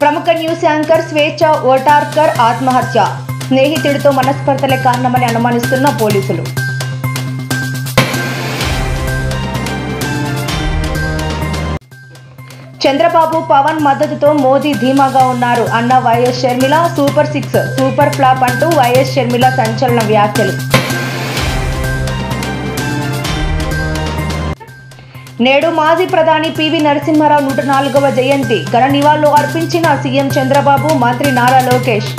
ప్రముఖ news anchor స్వేచ్ఛ ఓటార్కర్ ఆత్మహత్య. స్నేహితుడితో మనస్పర్ధలే కారణమని అనుమానిస్తున్న పోలీసులు. చంద్రబాబు పవన్ మద్దతుతో మోదీ ధీమాగా ఉన్నారు అన్న YS Sharmila. Super 6 super flop అంటూ వైఎస్ షర్మిల సంచలన వ్యాఖ్యలు. నేడు మాజీ ప్రధాని పివి నరసింహారావు 104వ జయంతి. ఘన నివాళులు అర్పించిన సీఎం చంద్రబాబు, మంత్రి నారా లోకేష్.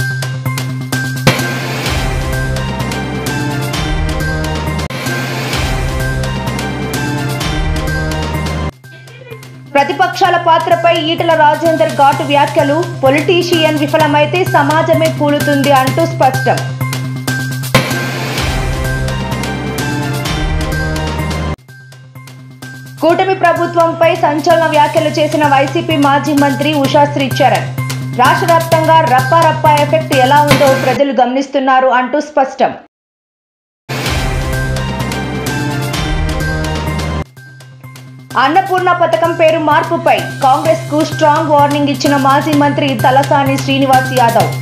ప్రతిపక్షాల పాత్రపై ఈటెల రాజేందర్ ఘాటు వ్యాఖ్యలు. పొలిటీషియన్ విఫలమైతే సమాజమే కూలుతుంది అంటూ స్పష్టం. కూటమి ప్రభుత్వంపై సంచలన వ్యాఖ్యలు చేసిన వైసీపీ మాజీ మంత్రి ఉషా శ్రీచరణ్. రాష్ట్ర వ్యాప్తంగా రప్పారప్పా ఎఫెక్ట్ ఎలా ఉందో ప్రజలు గమనిస్తున్నారు అంటూ స్పష్టం. అన్నపూర్ణ పథకం పేరు మార్పుపై కాంగ్రెస్ కు స్ట్రాంగ్ వార్నింగ్ ఇచ్చిన మాజీ మంత్రి తలసాని శ్రీనివాస్ యాదవ్.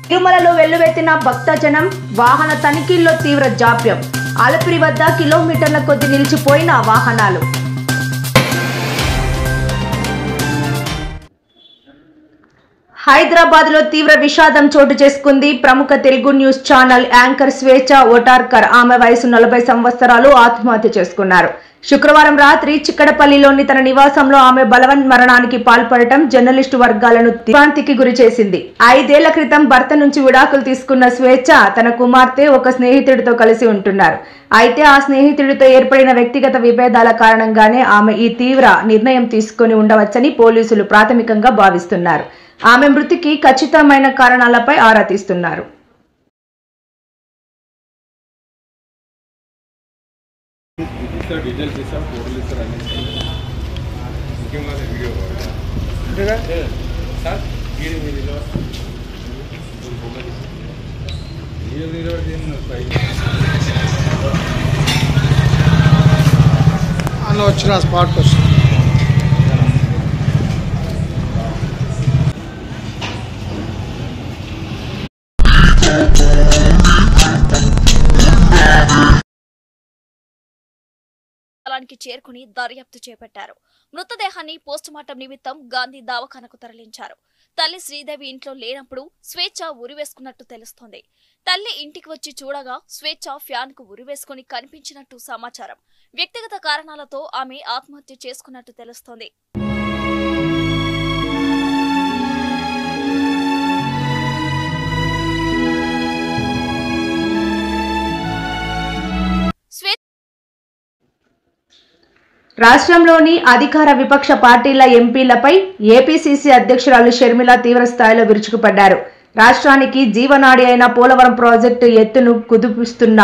తిరుమలలో వెల్లువెత్తిన భక్తజనం. వాహన తనిఖీల్లో తీవ్ర జాప్యం. అలపిరి వద్ద కిలోమీటర్ల కొద్ది నిలిచిపోయిన వాహనాలు. హైదరాబాద్ లో తీవ్ర విషాదం చోటు చేసుకుంది. ప్రముఖ తెలుగు న్యూస్ ఛానల్ యాంకర్ స్వేచ్ఛ ఓటార్కర్. ఆమె వయసు 40 సంవత్సరాలు. ఆత్మహత్య చేసుకున్నారు. శుక్రవారం రాత్రి చిక్కడపల్లిలోని తన నివాసంలో ఆమె బలవన్ మరణానికి పాల్పడటం జర్నలిస్టు వర్గాలను దిగ్భ్రాంతికి గురి చేసింది. 5 ఏళ్ల క్రితం భర్త నుంచి విడాకులు తీసుకున్న స్వేచ్ఛ తన కుమార్తె ఒక స్నేహితుడితో కలిసి ఉంటున్నారు. అయితే ఆ స్నేహితుడితో ఏర్పడిన వ్యక్తిగత విభేదాల కారణంగానే ఆమె ఈ తీవ్ర నిర్ణయం తీసుకుని ఉండవచ్చని పోలీసులు ప్రాథమికంగా భావిస్తున్నారు. ఆమె మృతికి ఖచ్చితమైన కారణాలపై ఆరా తీస్తున్నారు. వచ్చిన స్పాట్ కోసం స్థలానికి చేరుకుని దర్యాప్తు చేపట్టారు. మృతదేహాన్ని పోస్టుమార్టం నిమిత్తం గాంధీ దవాఖానకు తరలించారు. తల్లి శ్రీదేవి ఇంట్లో లేనప్పుడు స్వేచ్ఛ ఉరివేసుకున్నట్టు తెలుస్తోంది. తల్లి ఇంటికి వచ్చి చూడగా స్వేచ్ఛ ఫ్యాన్ కు ఉరివేసుకుని కనిపించినట్టు సమాచారం. వ్యక్తిగత కారణాలతో ఆమె ఆత్మహత్య చేసుకున్నట్టు తెలుస్తోంది. రాష్ట్రంలోని అధికార విపక్ష పార్టీల ఎంపీలపై ఏపీసీసీ అధ్యక్షురాలు షర్మిల తీవ్ర స్థాయిలో విరుచుకుపడ్డారు. రాష్ట్రానికి జీవనాడి అయిన పోలవరం ప్రాజెక్టు ఎత్తును కుదిపిస్తున్న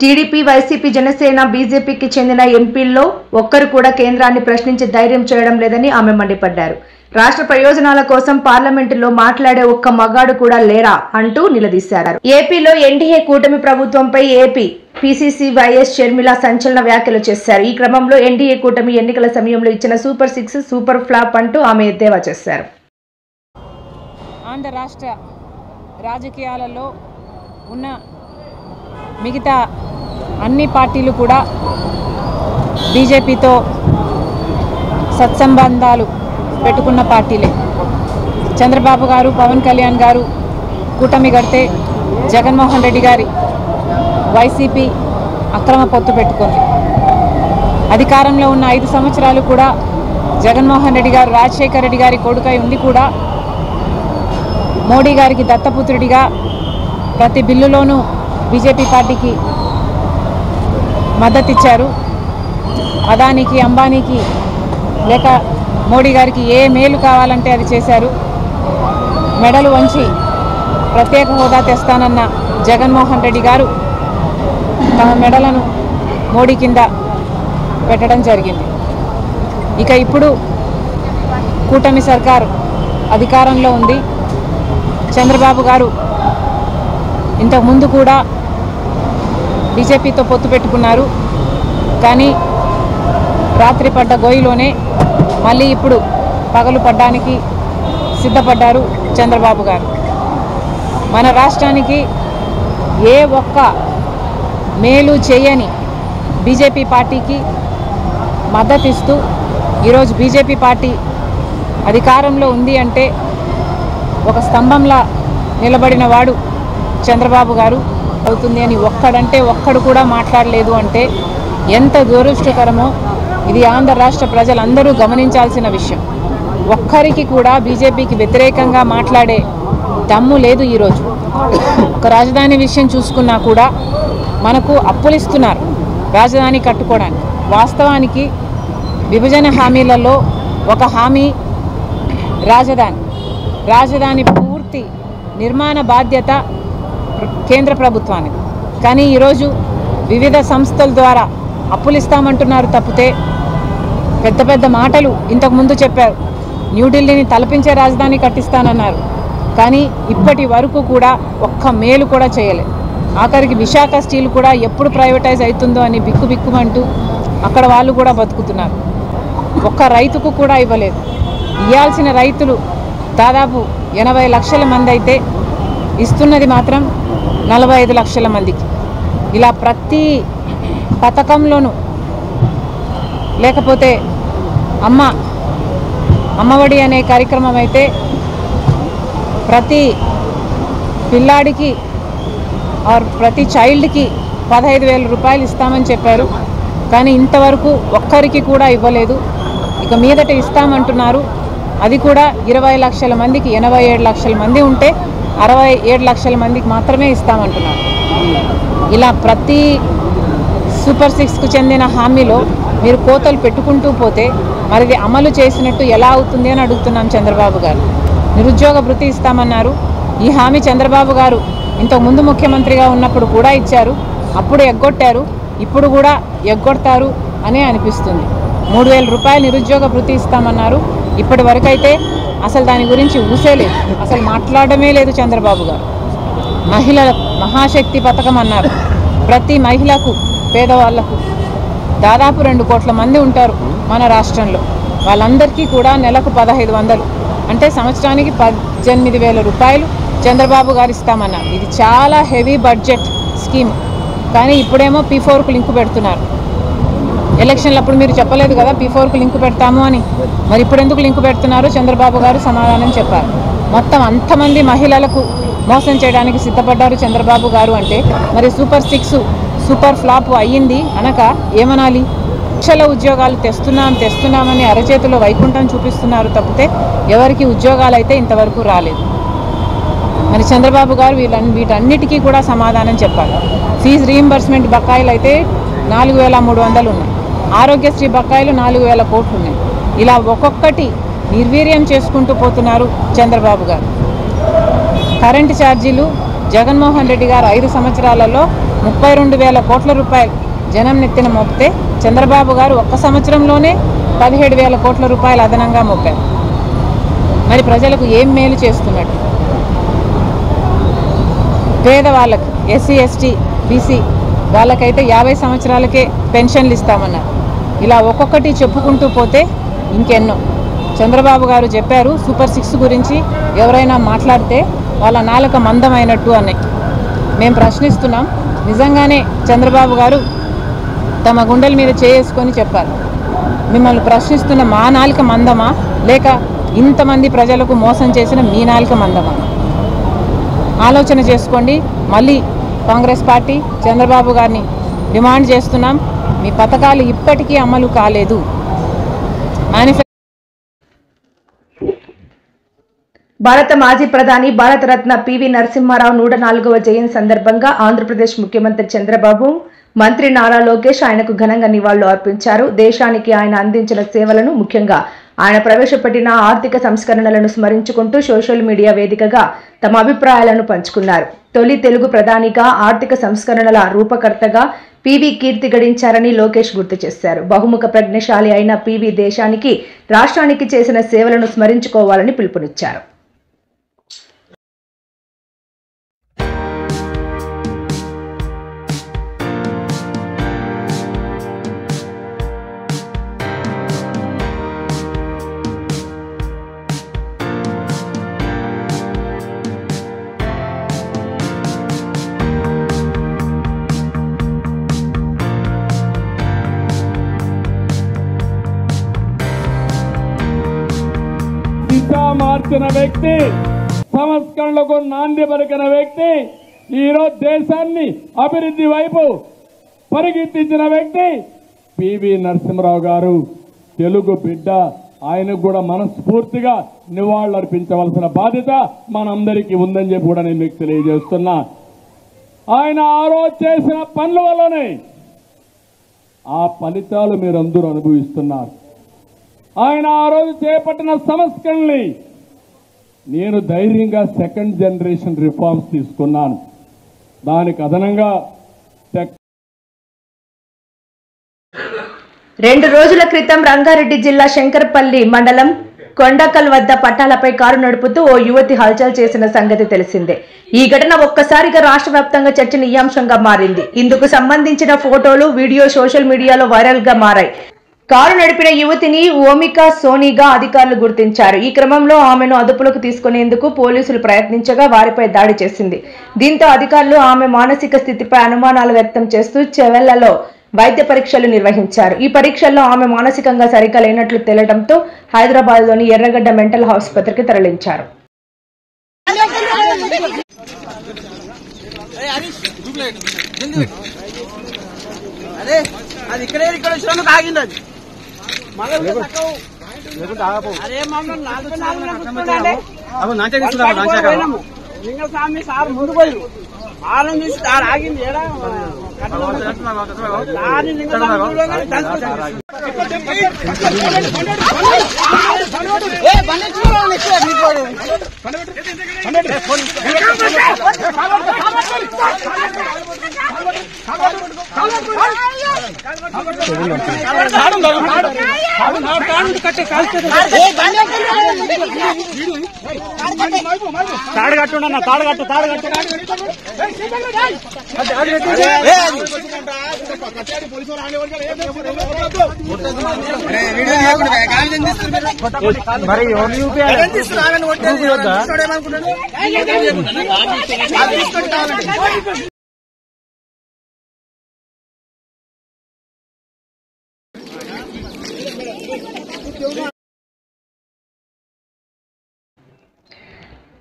టీడీపీ, వైసీపీ, జనసేన, బీజేపీకి చెందిన ఎంపీల్లో ఒక్కరు కూడా కేంద్రాన్ని ప్రశ్నించే ధైర్యం చేయడం లేదని ఆమె మండిపడ్డారు. రాష్ట్ర ప్రయోజనాల కోసం పార్లమెంటులో మాట్లాడే ఒక్క మగాడు కూడా లేరా అంటూ నిలదీశారు. ఏపీలో ఎన్డీఏ కూటమి ప్రభుత్వంపై ఏపీ పీసీసీ వైఎస్ షర్మిల సంచలన వ్యాఖ్యలు చేశారు. ఈ క్రమంలో ఎన్డీఏ కూటమి ఎన్నికల సమయంలో ఇచ్చిన సూపర్ 6 సూపర్ ఫ్లాప్ అంటూ ఆమె ఎద్దేవా చేశారు. ఆంధ్ర రాష్ట్ర రాజకీయాలలో ఉన్న మిగతా అన్ని పార్టీలు కూడా బీజేపీతో సత్సంబంధాలు పెట్టుకున్న పార్టీలే. చంద్రబాబు గారు, పవన్ కళ్యాణ్ గారు కూటమి కడితే జగన్మోహన్ రెడ్డి గారి వైసీపీ అక్రమ పొత్తు పెట్టుకుంది. అధికారంలో ఉన్న 5 సంవత్సరాలు కూడా జగన్మోహన్ రెడ్డి గారు రాజశేఖర రెడ్డి గారి కొడుకై ఉండి కూడా మోడీ గారికి దత్తపుత్రుడిగా ప్రతి బిల్లులోనూ బీజేపీ పార్టీకి మద్దతిచ్చారు. అదానికి, అంబానీకి లేక మోడీ గారికి ఏ మేలు కావాలంటే అది చేశారు. మెడలు వంచి ప్రత్యేక హోదా తెస్తానన్న జగన్మోహన్ రెడ్డి గారు తమ మెడలను మోడీ కింద పెట్టడం జరిగింది. ఇక ఇప్పుడు కూటమి సర్కారు అధికారంలో ఉంది. చంద్రబాబు గారు ఇంతకు ముందు కూడా బీజేపీతో పొత్తు పెట్టుకున్నారు. కానీ రాత్రి పడ్డ గొయ్యిలోనే మళ్ళీ ఇప్పుడు పగలు పడ్డానికి సిద్ధపడ్డారు చంద్రబాబు గారు. మన రాష్ట్రానికి ఏ ఒక్క మేలు చేయని బీజేపీ పార్టీకి మద్దతిస్తూ ఈరోజు బీజేపీ పార్టీ అధికారంలో ఉంది అంటే ఒక స్తంభంలా నిలబడిన వాడు చంద్రబాబు గారు అవుతుంది అని ఒక్కడంటే ఒక్కడు కూడా మాట్లాడలేదు అంటే ఎంత దురదృష్టకరమో ఇది ఆంధ్ర రాష్ట్ర ప్రజలందరూ గమనించాల్సిన విషయం. ఒక్కరికి కూడా బీజేపీకి వ్యతిరేకంగా మాట్లాడే దమ్ము లేదు. ఈరోజు ఒక రాజధాని విషయం చూసుకున్నా కూడా మనకు అప్పులు ఇస్తున్నారు రాజధాని కట్టుకోవడానికి. వాస్తవానికి విభజన హామీలలో ఒక హామీ రాజధాని పూర్తి నిర్మాణ బాధ్యత కేంద్ర ప్రభుత్వానికి. కానీ ఈరోజు వివిధ సంస్థల ద్వారా అప్పులు ఇస్తామంటున్నారు తప్పితే పెద్ద పెద్ద మాటలు ఇంతకుముందు చెప్పారు. న్యూఢిల్లీని తలపించే రాజధాని కట్టిస్తానన్నారు. కానీ ఇప్పటి వరకు కూడా ఒక్క మేలు కూడా చేయలేదు. ఆఖరికి విశాఖ స్టీల్ కూడా ఎప్పుడు ప్రైవేటైజ్ అవుతుందో అని బిక్కుమంటూ అక్కడ వాళ్ళు కూడా బతుకుతున్నారు. ఒక్క రైతుకు కూడా ఇవ్వలేదు. ఇవ్వాల్సిన రైతులు దాదాపు 80 లక్షల మంది అయితే ఇస్తున్నది మాత్రం 45 లక్షల మందికి. ఇలా ప్రతి పథకంలోనూ లేకపోతే అమ్మఒడి అనే కార్యక్రమం అయితే ప్రతి పిల్లాడికి ప్రతి చైల్డ్కి 15,000 రూపాయలు ఇస్తామని చెప్పారు. కానీ ఇంతవరకు ఒక్కరికి కూడా ఇవ్వలేదు. ఇక మీదట ఇస్తామంటున్నారు. అది కూడా 20 లక్షల మందికి. 87 లక్షల మంది ఉంటే 67 లక్షల మందికి మాత్రమే ఇస్తామంటున్నారు. ఇలా ప్రతి సూపర్ 6కు చెందిన హామీలో మీరు కోతలు పెట్టుకుంటూ పోతే మరిది అమలు చేసినట్టు ఎలా అవుతుంది అని అడుగుతున్నాం చంద్రబాబు గారు. నిరుద్యోగ భృతి ఇస్తామన్నారు. ఈ హామీ చంద్రబాబు గారు ఇంతకుముందు ముఖ్యమంత్రిగా ఉన్నప్పుడు కూడా ఇచ్చారు. అప్పుడు ఎగ్గొట్టారు. ఇప్పుడు కూడా ఎగ్గొడతారు అనే అనిపిస్తుంది. 3,000 రూపాయలు నిరుద్యోగ భృతి ఇస్తామన్నారు. ఇప్పటి వరకు అయితే అసలు దాని గురించి ఊసేలేదు. అసలు మాట్లాడమే లేదు చంద్రబాబు గారు. మహిళల మహాశక్తి పథకం అన్నారు. ప్రతి మహిళకు పేదవాళ్లకు దాదాపు 2 కోట్ల మంది ఉంటారు మన రాష్ట్రంలో. వాళ్ళందరికీ కూడా నెలకు 1,500 అంటే సంవత్సరానికి 18,000 రూపాయలు చంద్రబాబు గారు ఇస్తామన్నారు. ఇది చాలా హెవీ బడ్జెట్ స్కీమ్. కానీ ఇప్పుడేమో P4కు లింకు పెడుతున్నారు. ఎలక్షన్లప్పుడు మీరు చెప్పలేదు కదా P4కు లింకు పెడతాము అని. మరి ఇప్పుడు ఎందుకు లింకు పెడుతున్నారు? చంద్రబాబు గారు సమాధానం చెప్పారు. మొత్తం అంతమంది మహిళలకు మోసం చేయడానికి సిద్ధపడ్డారు చంద్రబాబు గారు అంటే మరి సూపర్ 6 సూపర్ ఫ్లాప్ అయ్యింది అనక ఏమనాలి? లక్షల ఉద్యోగాలు తెస్తున్నామని అరచేతిలో వైకుంఠం చూపిస్తున్నారు తప్పితే ఎవరికి ఉద్యోగాలు అయితే ఇంతవరకు రాలేదు. మరి చంద్రబాబు గారు వీటన్నిటికీ కూడా సమాధానం చెప్పాలి. ఫీజు రీయింబర్స్మెంట్ బకాయిలు అయితే 4,300 ఉన్నాయి. ఆరోగ్యశ్రీ బకాయిలు 4,000 కోట్లు ఉన్నాయి. ఇలా ఒక్కొక్కటి నిర్వీర్యం చేసుకుంటూ పోతున్నారు చంద్రబాబు గారు. కరెంటు ఛార్జీలు జగన్మోహన్ రెడ్డి గారు 5 సంవత్సరాలలో 32,000 కోట్ల రూపాయలు జనం నెత్తిన మోపితే చంద్రబాబు గారు ఒక్క సంవత్సరంలోనే 17,000 కోట్ల రూపాయలు అదనంగా మోపారు. మరి ప్రజలకు ఏం మేలు చేస్తున్నట్టు? పేదవాళ్ళకి SC ST BC వాళ్ళకైతే 50 సంవత్సరాలకే పెన్షన్లు ఇస్తామన్నారు. ఇలా ఒక్కొక్కటి చెప్పుకుంటూ పోతే ఇంకెన్నో. చంద్రబాబు గారు చెప్పారు సూపర్ 6 గురించి ఎవరైనా మాట్లాడితే వాళ్ళ నాలుక మందమైనట్టు అని. మేము ప్రశ్నిస్తున్నాం. నిజంగానే చంద్రబాబు గారు తమ గుండెల మీద చేసుకొని చెప్పారు. మిమ్మల్ని ప్రశ్నిస్తున్న మా నాలుక మందమా లేక ఇంతమంది ప్రజలకు మోసం చేసిన మీ నాలుక మందమా? ఆలోచన చేసుకోండి. మళ్ళీ కాంగ్రెస్ పార్టీ చంద్రబాబు గారిని డిమాండ్ చేస్తున్నాం. మీ పథకాలు ఇప్పటికీ అమలు కాలేదు. భారత మాజీ ప్రధాని భారతరత్న పివి నరసింహారావు 104వ జయంతి సందర్భంగా ఆంధ్రప్రదేశ్ ముఖ్యమంత్రి చంద్రబాబు, మంత్రి నారా లోకేష్ ఆయనకు ఘనంగా నివాళులు అర్పించారు. దేశానికి ఆయన అందించిన సేవలను, ముఖ్యంగా ఆయన ప్రవేశపెట్టిన ఆర్థిక సంస్కరణలను స్మరించుకుంటూ సోషల్ మీడియా వేదికగా తమ అభిప్రాయాలను పంచుకున్నారు. తొలి తెలుగు ప్రధానిగా, ఆర్థిక సంస్కరణల రూపకర్తగా పివి కీర్తి గడించారని లోకేష్ గుర్తు చేశారు. బహుముఖ ప్రజ్ఞశాలి అయిన పివి దేశానికి, రాష్ట్రానికి చేసిన సేవలను స్మరించుకోవాలని పిలుపునిచ్చారు. మార్చిన వ్యక్తి, సంస్కరణలకు నాంది పలికిన వ్యక్తి, ఈరోజు దేశాన్ని అభివృద్ధి వైపు పరిగెత్తించిన వ్యక్తి పివి నరసింహారావు గారు. తెలుగు బిడ్డ, ఆయనకు కూడా మనస్ఫూర్తిగా నివాళులర్పించవలసిన బాధ్యత మనందరికీ ఉందని చెప్పి కూడా నేను మీకు తెలియజేస్తున్నా. ఆయన ఆ రోజు చేసిన పనుల వల్లనే ఆ ఫలితాలు మీరందరూ అనుభవిస్తున్నారు. ఆయన ఆ రోజు చేపట్టిన సంస్కరణల్ని నేను ధైర్యంగా సెకండ్ జనరేషన్ రిఫార్మ్స్ తీసుకున్నాను. దానికి అదనంగా 2 రోజుల క్రితం రంగారెడ్డి జిల్లా శంకరపల్లి మండలం కొండకల్ వద్ద పట్టాలపై కారు నడుపుతూ ఓ యువతి హల్చల్ చేసిన సంగతి తెలిసిందే. ఈ ఘటన ఒక్కసారిగా రాష్ట్ర వ్యాప్తంగా చర్చనీయాంశంగా మారింది. ఇందుకు సంబంధించిన ఫోటోలు, వీడియో సోషల్ మీడియాలో వైరల్ గా మారాయి. కారు నడిపిన యువతిని ఓమికా సోనీగా అధికారులు గుర్తించారు. ఈ క్రమంలో ఆమెను అదుపులోకి తీసుకునేందుకు పోలీసులు ప్రయత్నించగా వారిపై దాడి చేసింది. దీంతో అధికారులు ఆమె మానసిక స్థితిపై అనుమానాలు వ్యక్తం చేస్తూ చెవెళ్లలో వైద్య పరీక్షలు నిర్వహించారు. ఈ పరీక్షల్లో ఆమె మానసికంగా సరిగా లేనట్లు తేలడంతో హైదరాబాద్లోని ఎర్రగడ్డ మెంటల్ ఆసుపత్రికి తరలించారు.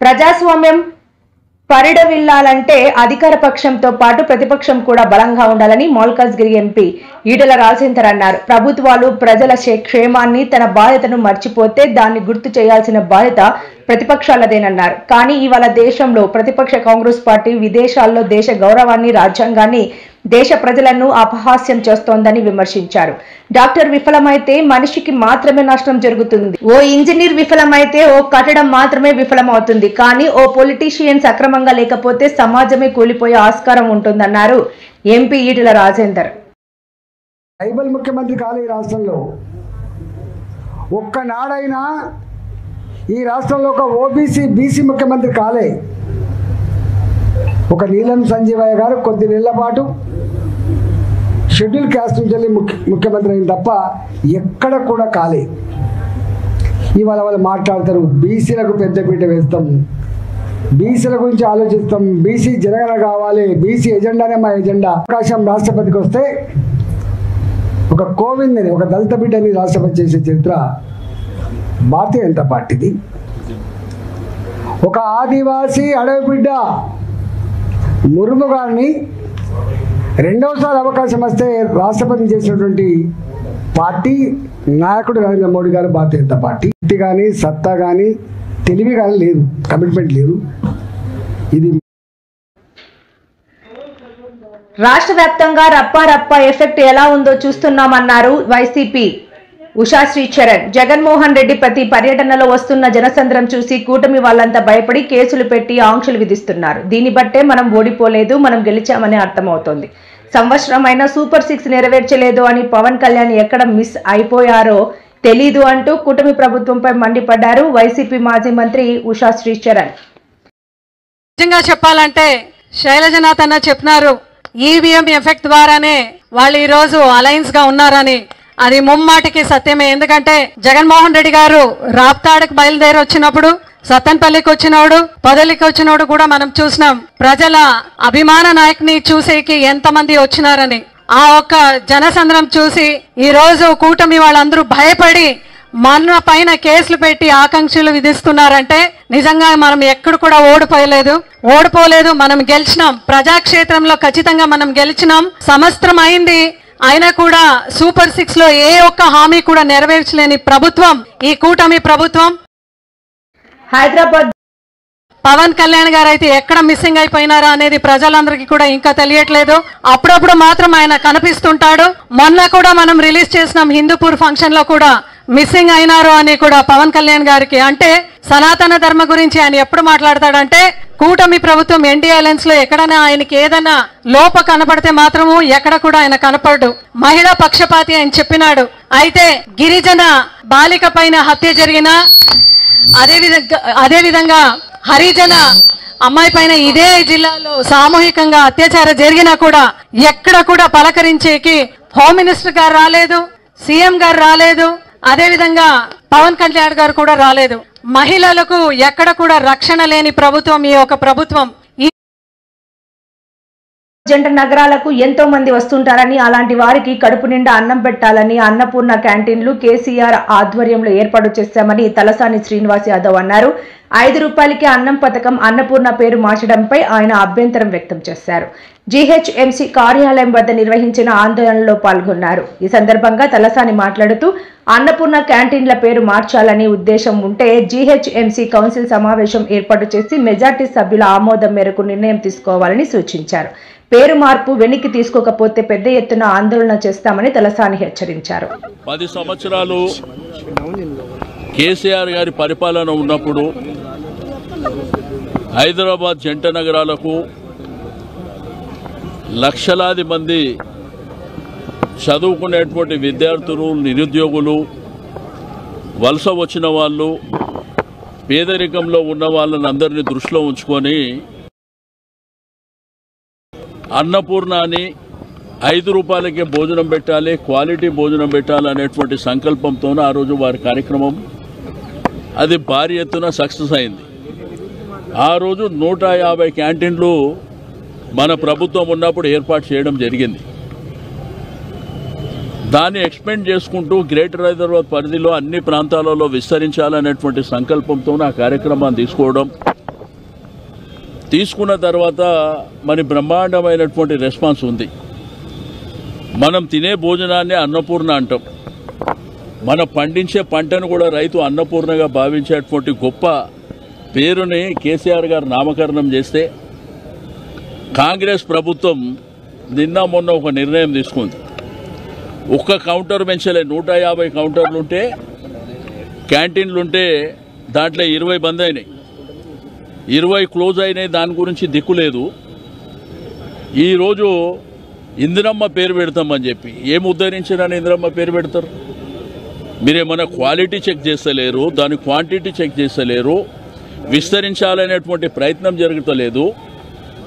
ప్రజాస్వామ్యం పరిడవిల్లాలంటే అధికార పక్షంతో పాటు ప్రతిపక్షం కూడా బలంగా ఉండాలని మల్కాజ్గిరి ఎంపీ ఈటెల రాజేందర్ అన్నారు. ప్రభుత్వాలు ప్రజల క్షేమాన్ని, తన బాధ్యతను మర్చిపోతే దాన్ని గుర్తు చేయాల్సిన బాధ్యత ప్రతిపక్షాలదేనన్నారు. కానీ ఇవాళ దేశంలో ప్రతిపక్ష కాంగ్రెస్ పార్టీ విదేశాల్లో దేశ గౌరవాన్ని, రాజ్యాంగాన్ని, దేశ ప్రజలను అపహాస్యం చేస్తోందని విమర్శించారు. డాక్టర్ విఫలమైతే మనిషికి మాత్రమే నష్టం జరుగుతుంది. ఓ ఇంజనీర్ విఫలమైతే ఓ కట్టడం మాత్రమే విఫలమవుతుంది. కానీ ఓ పొలిటీషియన్ సక్రమంగా లేకపోతే సమాజమే కూలిపోయే ఆస్కారం ఉంటుందన్నారు ఎంపీ ఈటెల రాజేందర్. ట్రైబల్ ముఖ్యమంత్రి కాలే ఈ రాష్ట్రంలో, ఒక్కనాడైనా ఈ రాష్ట్రంలో ఒక ఓబీసీ బీసీ ముఖ్యమంత్రి కాలే. ఒక నీలం సంజీవయ్య గారు కొద్ది నెలల పాటు షెడ్యూల్ క్యాస్ట్ నుంచి ముఖ్యమంత్రి అయిన తప్ప ఎక్కడ కూడా కాలే. ఇవాళ వాళ్ళు మాట్లాడతారు, బీసీలకు పెద్దపీట వేస్తాం, బీసీల గురించి ఆలోచిస్తాం, బీసీ జనగణన కావాలి, బీసీ ఎజెండానే మా ఎజెండా. అవకాశం రాష్ట్రపతికి వస్తే ఒక కోవింద్ అని, ఒక దళిత బిడ్డని రాష్ట్రపతి చేసే చరిత్ర భారతీయ జనతా పార్టీది. ఒక ఆదివాసీ అడవి బిడ్డ ముర్ము గారిని రెండవసారి అవకాశం వస్తే రాష్ట్రపతి చేసినటువంటి పార్టీ నాయకుడు నరేంద్ర మోడీ గారు, భారతీయ జనతా పార్టీ. శక్తి కానీ, సత్తా కానీ, తెలివి కానీ లేదు, కమిట్మెంట్ లేదు. ఇది రాష్ట్ర వ్యాప్తంగా రప్పా ఎఫెక్ట్ ఎలా ఉందో చూస్తున్నామన్నారు వైసీపీ ఉషాశ్రీ చరణ్. జగన్మోహన్ రెడ్డి ప్రతి పర్యటనలో వస్తున్న జనసంద్రం చూసి కూటమి వాళ్ళంతా భయపడి కేసులు పెట్టి ఆంక్షలు విధిస్తున్నారు. దీన్ని బట్టే మనం ఓడిపోలేదు, మనం గెలిచామని అర్థమవుతోంది. సంవత్సరమైన సూపర్ 6 నెరవేర్చలేదు అని పవన్ కళ్యాణ్ ఎక్కడ మిస్ అయిపోయారో తెలీదు అంటూ కూటమి ప్రభుత్వంపై మండిపడ్డారు వైసీపీ మాజీ మంత్రి ఉషాశ్రీ చరణ్. నిజంగా చెప్పాలంటే శైలజనాథ్ అన్న చెప్పినారు, ఈవీఎం ఎఫెక్ట్ ద్వారానే వాళ్ళు ఈ రోజు అలయన్స్ గా ఉన్నారని. అది ముమ్మాటికి సత్యమే. ఎందుకంటే జగన్మోహన్ రెడ్డి గారు రాప్తాడుకు బయలుదేరి వచ్చినప్పుడు, సత్తెనపల్లికి వచ్చినోడు, పొదలికి వచ్చినోడు కూడా మనం చూసినాం. ప్రజల అభిమాన నాయకుని చూసేకి ఎంతమంది వచ్చినారని. ఆ ఒక్క జనసంద్రం చూసి ఈ రోజు కూటమి వాళ్ళందరూ భయపడి మన పైన కేసులు పెట్టి ఆకాంక్షలు విధిస్తున్నారంటే నిజంగా మనం ఎక్కడ కూడా ఓడిపోలేదు. మనం గెలిచినాం. ప్రజాక్షేత్రంలో ఖచ్చితంగా మనం గెలిచినాం. సంవత్సరం అయింది, అయినా కూడా సూపర్ 6 లో ఏ ఒక్క హామీ కూడా నెరవేర్చలేని ప్రభుత్వం ఈ కూటమి ప్రభుత్వం. హైదరాబాద్ పవన్ కళ్యాణ్ గారు అయితే ఎక్కడ మిస్సింగ్ అయిపోయినారా అనేది ప్రజలందరికీ కూడా ఇంకా తెలియట్లేదు. అప్పుడప్పుడు మాత్రం ఆయన కనిపిస్తుంటాడు. మొన్న కూడా మనం రిలీజ్ చేసినాం హిందూపూర్ ఫంక్షన్ లో కూడా మిస్సింగ్ అయినారు అని కూడా పవన్ కళ్యాణ్ గారికి. అంటే సనాతన ధర్మ గురించి ఆయన ఎప్పుడు మాట్లాడతాడంటే కూటమి ప్రభుత్వం ఎన్డీఏ అలయన్స్ లో ఎక్కడైనా ఆయనకి ఏదైనా లోప కనపడితే మాత్రము ఎక్కడ కూడా ఆయన కనపడ్డు. మహిళా పక్షపాతి అని చెప్పినాడు. అయితే గిరిజన బాలిక పైన హత్య జరిగిన అదేవిధంగా హరిజన అమ్మాయి పైన ఇదే జిల్లాలో సామూహికంగా అత్యాచారం జరిగినా కూడా ఎక్కడ కూడా పలకరించేకి హోమ్ మినిస్టర్ గారు రాలేదు, సీఎం గారు రాలేదు, అదేవిధంగా పవన్ కళ్యాణ్ గారు కూడా రాలేదు. మహిళలకు ఎక్కడ కూడా రక్షణ లేని ప్రభుత్వం ఈ ఒక ప్రభుత్వం. జంట నగరాలకు ఎంతో మంది వస్తుంటారని, అలాంటి వారికి కడుపు నిండా అన్నం పెట్టాలని అన్నపూర్ణ క్యాంటీన్లు కేసీఆర్ ఆధ్వర్యంలో ఏర్పాటు చేశామని తలసాని శ్రీనివాస్ యాదవ్ అన్నారు. 5 రూపాయలకి అన్నం పథకం అన్నపూర్ణ పేరు మార్చడంపై ఆయన అభ్యంతరం వ్యక్తం చేశారు. జీహెచ్ఎంసీ కార్యాలయం వద్ద నిర్వహించిన ఆందోళనలో పాల్గొన్నారు. ఈ సందర్భంగా తలసాని మాట్లాడుతూ అన్నపూర్ణ క్యాంటీన్ల పేరు మార్చాలని ఉద్దేశం ఉంటే జీహెచ్ఎంసీ కౌన్సిల్ సమావేశం ఏర్పాటు చేసి మెజార్టీ సభ్యుల ఆమోదం మేరకు నిర్ణయం తీసుకోవాలని సూచించారు. పేరు మార్పు వెనక్కి తీసుకోకపోతే పెద్ద ఎత్తున ఆందోళన చేస్తామని తలసాని హెచ్చరించారు. 10 సంవత్సరాలు కేసీఆర్ గారి పరిపాలన ఉన్నప్పుడు హైదరాబాద్ జంట నగరాలకు లక్షలాది మంది చదువుకునేటువంటి విద్యార్థులు, నిరుద్యోగులు, వలస వచ్చిన వాళ్ళు, పేదరికంలో ఉన్న వాళ్ళని అందరినీ దృష్టిలో ఉంచుకొని అన్నపూర్ణ అని 5 రూపాయలకే భోజనం పెట్టాలి, క్వాలిటీ భోజనం పెట్టాలి అనేటువంటి సంకల్పంతో ఆ రోజు వారి కార్యక్రమం అది భారీ ఎత్తున సక్సెస్ అయింది. ఆ రోజు 150 క్యాంటీన్లు మన ప్రభుత్వం ఉన్నప్పుడు ఏర్పాటు చేయడం జరిగింది. దాన్ని ఎక్స్పెండ్ చేసుకుంటూ గ్రేటర్ హైదరాబాద్ పరిధిలో అన్ని ప్రాంతాలలో విస్తరించాలనేటువంటి సంకల్పంతో ఆ కార్యక్రమాన్ని తీసుకున్న తర్వాత మరి బ్రహ్మాండమైనటువంటి రెస్పాన్స్ ఉంది. మనం తినే భోజనాన్ని అన్నపూర్ణ అంటాం. మనం పండించే పంటను కూడా రైతు అన్నపూర్ణగా భావించేటువంటి గొప్ప పేరుని కేసీఆర్ గారు నామకరణం చేస్తే కాంగ్రెస్ ప్రభుత్వం నిన్న మొన్న ఒక నిర్ణయం తీసుకుంది. ఒక్క కౌంటర్ పెంచలే, 150 కౌంటర్లుంటే క్యాంటీన్లుంటే దాంట్లో 20 బంద్ అయినాయి, 20 క్లోజ్ అయినాయి. దాని గురించి దిక్కులేదు. ఈరోజు ఇందిరమ్మ పేరు పెడతామని చెప్పి ఏం ఉద్ధరించారని ఇందిరమ్మ పేరు పెడతారు? మీరేమన్నా క్వాలిటీ చెక్ చేస్తలేరు, దాని క్వాంటిటీ చెక్ చేస్తలేరు, విస్తరించాలనేటువంటి ప్రయత్నం జరుగుతలేదు.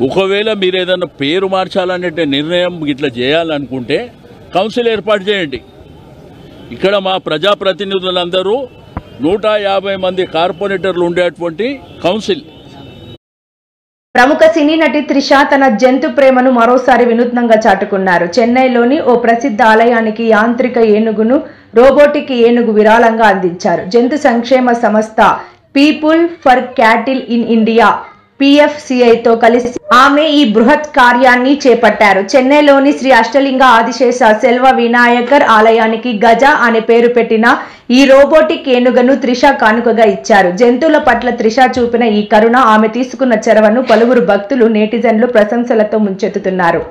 ఒకవేళ మీరు ఏదన్నా పేరు మార్చాలనే నిర్ణయం ఇట్లా చేయాలనుకుంటే కౌన్సిల్ ఏర్పాటు చేయండి. ఇక్కడ మా ప్రజాప్రతినిధులందరూ 150 మంది కార్పొరేటర్లు ఉండేటువంటి కౌన్సిల్. ప్రముఖ సినీ నటి త్రిష తన జంతు ప్రేమను మరోసారి వినూత్నంగా చాటుకున్నారు. చెన్నైలోని ఓ ప్రసిద్ధ ఆలయానికి యాంత్రిక ఏనుగును రోబోటిక్ ఏనుగు విరాళంగా అందించారు. జంతు సంక్షేమ సంస్థ people for cattle in India PFCIతో కలిసి ఆమె ఈ బృహత్ కార్యాన్ని చేపట్టారు. చెన్నైలోని శ్రీ అష్టలింగ ఆదిశేష సెల్వ వినాయకర్ ఆలయానికి గజ అనే పేరు పెట్టిన ఈ రోబోటిక్ ఏనుగను త్రిష కానుకగా ఇచ్చారు. జంతువుల పట్ల త్రిష చూపిన ఈ కరుణ, ఆమె తీసుకున్న చొరవను పలువురు భక్తులు, నెటిజన్లు ప్రశంసలతో ముంచెత్తుతున్నారు.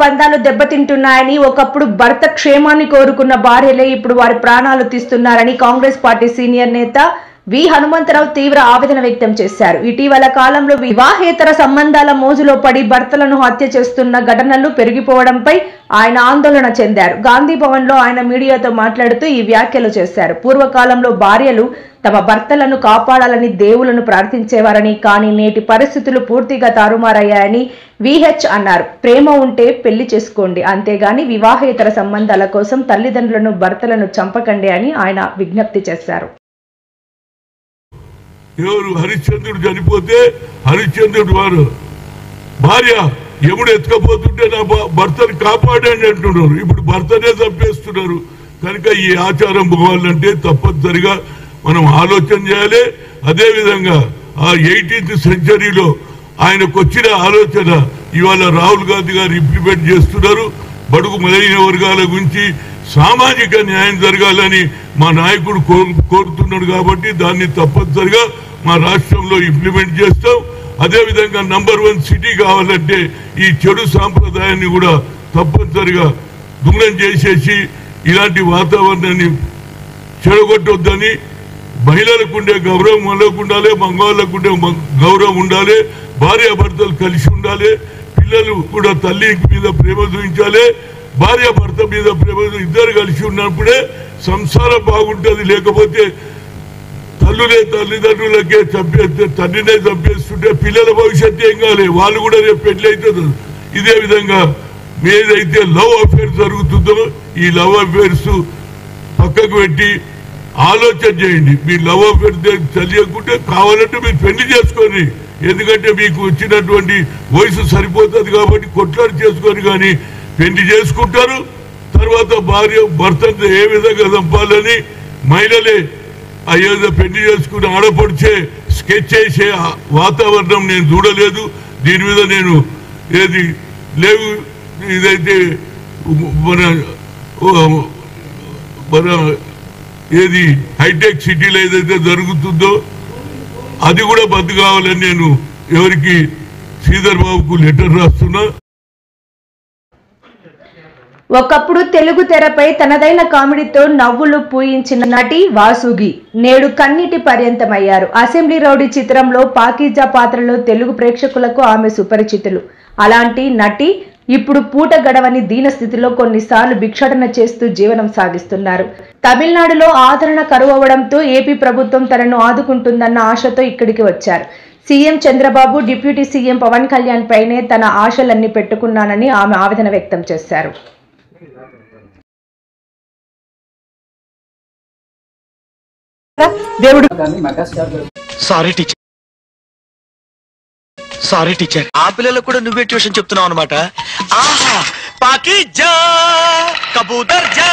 బంధాలు దెబ్బతింటున్నాయని, ఒకప్పుడు భర్త క్షేమాన్ని కోరుకున్న భార్యలే ఇప్పుడు వారి ప్రాణాలు తీస్తున్నారని కాంగ్రెస్ పార్టీ సీనియర్ నేత వి హనుమంతరావు తీవ్ర ఆవేదన వ్యక్తం చేశారు. ఇటీవల కాలంలో వివాహేతర సంబంధాల మోజులో పడి భర్తలను హత్య చేస్తున్న ఘటనలు పెరిగిపోవడంపై ఆయన ఆందోళన చెందారు. గాంధీ భవన్ లో ఆయన మీడియాతో మాట్లాడుతూ ఈ వ్యాఖ్యలు చేశారు. పూర్వకాలంలో భార్యలు తమ భర్తలను కాపాడాలని దేవులను ప్రార్థించేవారని, కానీ నేటి పరిస్థితులు పూర్తిగా తారుమారయ్యాయని విహెచ్ అన్నారు. ప్రేమ ఉంటే పెళ్లి చేసుకోండి, అంతేగాని వివాహేతర సంబంధాల కోసం తల్లిదండ్రులను భర్తలను చంపకండి అని ఆయన విజ్ఞప్తి చేశారు. ఎవరు హరిశ్చంద్రుడు చనిపోతే హరిశ్చంద్రుడు వారు భార్య ఎముడు ఎత్తుకపోతుంటే నా భర్తను కాపాడండి అంటున్నారు. ఇప్పుడు భర్తనే చంపేస్తున్నారు. కనుక ఈ ఆచారం పోవాలంటే తప్పనిసరిగా మనం ఆలోచన చేయాలి. అదేవిధంగా ఆ 18th సెంచరీలో ఆయనకు వచ్చిన ఆలోచన ఇవాళ రాహుల్ గాంధీ గారు ఇంప్లిమెంట్ చేస్తున్నారు. బడుగు బలహీన వర్గాల గురించి సామాజిక న్యాయం జరగాలని మా నాయకుడు కోరుతున్నాడు. కాబట్టి దాన్ని తప్పనిసరిగా మా రాష్ట్రంలో ఇంప్లిమెంట్ చేస్తాం. అదేవిధంగా నంబర్ 1 సిటీ కావాలంటే ఈ చెడు సాంప్రదాయాన్ని కూడా తప్పనిసరిగా దూరం చేసేసి ఇలాంటి వాతావరణాన్ని చెడగొట్టొద్దని, మహిళలకు ఉండే గౌరవం వాళ్ళకు ఉండాలి, మగవాళ్ళకు ఉండే గౌరవం ఉండాలి, భార్యాభర్తలు కలిసి ఉండాలి, పిల్లలు కూడా తల్లి మీద ప్రేమ చూపించాలి, భార్యాభర్త మీద ప్రేమ ఇద్దరు కలిసి ఉన్నప్పుడే సంసారం బాగుంటుంది. లేకపోతే తల్లిదండ్రులకే చంపేస్తే, తండ్రినే చంపేస్తుంటే పిల్లల భవిష్యత్తు ఏం కాలే, వాళ్ళు కూడా రేపు పెళ్లి అవుతుంది. ఇదే విధంగా ఏదైతే లవ్ అఫేర్స్ జరుగుతుందో ఈ లవ్ అఫేర్స్ పక్కకు పెట్టి ఆలోచన చేయండి. మీ లవ్ అఫేర్స్ తెలియకుంటే కావాలంటే మీరు పెళ్లి చేసుకోండి. ఎందుకంటే మీకు వచ్చినటువంటి వయసు సరిపోతుంది కాబట్టి కొట్లాడి చేసుకొని కానీ పెళ్లి చేసుకుంటారు. తర్వాత భర్తను ఏ విధంగా చంపాలని మహిళలే అయ్యేదో పెళ్లి చేసుకుని ఆడపడిచే స్కెచ్ చేసే వాతావరణం నేను చూడలేదు. దీని మీద నేను ఏది లేవు, ఇదైతే మన ఏది హైటెక్ సిటీలో ఏదైతే జరుగుతుందో అది కూడా బంద్ కావాలని నేను ఎవరికి శ్రీధర్ బాబుకు లెటర్ రాస్తున్నా. ఒకప్పుడు తెలుగు తెరపై తనదైన కామెడీతో నవ్వులు పూయించిన నటి వాసుగి నేడు కన్నీటి పర్యంతమయ్యారు. అసెంబ్లీ రౌడీ చిత్రంలో పాకీజా పాత్రలో తెలుగు ప్రేక్షకులకు ఆమె సుపరిచితులు. అలాంటి నటి ఇప్పుడు పూట గడవని దీనస్థితిలో కొన్నిసార్లు భిక్షాటన చేస్తూ జీవనం సాగిస్తున్నారు. తమిళనాడులో ఆదరణ కరువవడంతో ఏపీ ప్రభుత్వం తనను ఆదుకుంటుందన్న ఆశతో ఇక్కడికి వచ్చారు. CM Chandrababu, deputy CM Pawan Kalyan పైనే తన ఆశలన్నీ పెట్టుకున్నానని ఆమె ఆవేదన వ్యక్తం చేశారు. సారీ టీచర్, ఆ పిల్లలకు కూడా నువ్వే ట్యూషన్ చెప్తున్నావు అనమాట. ఆహా, పాకీజా కబూతర్ జా.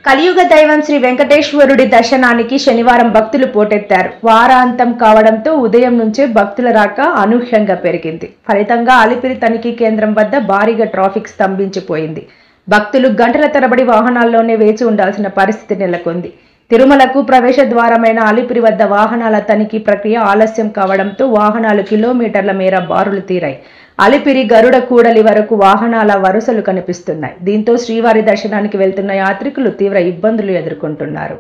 కలియుగ దైవం శ్రీ వెంకటేశ్వరుడి దర్శనానికి శనివారం భక్తులు పోటెత్తారు. వారాంతం కావడంతో ఉదయం నుంచే భక్తుల రాక అనూహ్యంగా పెరిగింది. ఫలితంగా అలిపిరి తనిఖీ కేంద్రం వద్ద భారీగా ట్రాఫిక్ స్తంభించిపోయింది. భక్తులు గంటల తరబడి వాహనాల్లోనే వేచి ఉండాల్సిన పరిస్థితి నెలకొంది. తిరుమలకు ప్రవేశ ద్వారమైన అలిపిరి వద్ద వాహనాల తనిఖీ ప్రక్రియ ఆలస్యం కావడంతో వాహనాలు కిలోమీటర్ల మేర బారులు తీరాయి. అలిపిరి గరుడ కూడలి వరకు వాహనాల వరుసలు కనిపిస్తున్నాయి. దీంతో శ్రీవారి దర్శనానికి వెళ్తున్న యాత్రికులు తీవ్ర ఇబ్బందులు ఎదుర్కొంటున్నారు.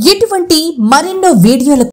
ఇటువంటి మరెన్నో వీడియోల